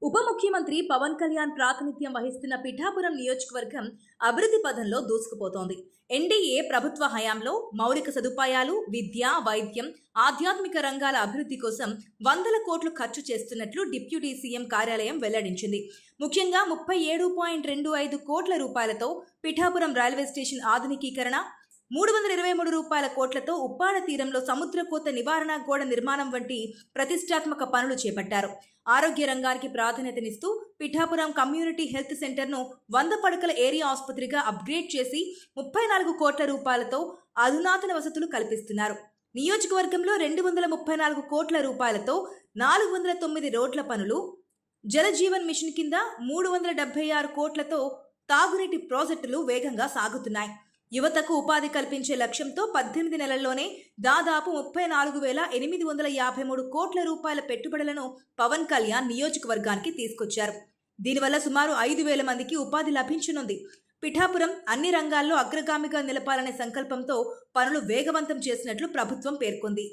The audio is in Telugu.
ఉప ముఖ్యమంత్రి పవన్ కళ్యాణ్ ప్రాతినిధ్యం వహిస్తున్న పిఠాపురం నియోజకవర్గం అభివృద్ధి పథంలో దూసుకుపోతోంది. ఎన్డీఏ ప్రభుత్వ హయాంలో మౌలిక సదుపాయాలు, విద్య, వైద్యం, ఆధ్యాత్మిక రంగాల అభివృద్ధి కోసం వందల కోట్లు ఖర్చు చేస్తున్నట్లు డిప్యూటీ సీఎం కార్యాలయం వెల్లడించింది. ముఖ్యంగా 37.25 కోట్ల రూపాయలతో పిఠాపురం రైల్వే స్టేషన్ ఆధునికీకరణ, 323 కోట్లతో ఉప్పాడ తీరంలో సముద్రకోత నివారణ గోడ నిర్మాణం వంటి ప్రతిష్టాత్మక పనులు చేపట్టారు. ఆరోగ్య రంగానికి ప్రాధాన్యతనిస్తూ పిఠాపురం కమ్యూనిటీ హెల్త్ సెంటర్ను 100 పడకల ఏరియా ఆసుపత్రిగా అప్గ్రేడ్ చేసి 34 కోట్ల రూపాయలతో అధునాతన వసతులు కల్పిస్తున్నారు. నియోజకవర్గంలో 234 కోట్ల రూపాయలతో 409 రోడ్ల పనులు, జలజీవన్ మిషన్ కింద 376 కోట్లతో తాగునీటి ప్రాజెక్టులు వేగంగా సాగుతున్నాయి. యువతకు ఉపాధి కల్పించే లక్ష్యంతో 18 నెలల్లోనే దాదాపు 34,853 కోట్ల రూపాయల పెట్టుబడులను పవన్ కళ్యాణ్ నియోజకవర్గానికి తీసుకొచ్చారు. దీనివల్ల సుమారు 5,000 మందికి ఉపాధి లభించనుంది. పిఠాపురం అన్ని రంగాల్లో అగ్రగామిగా నిలపాలనే సంకల్పంతో పనులు వేగవంతం చేసినట్లు ప్రభుత్వం పేర్కొంది.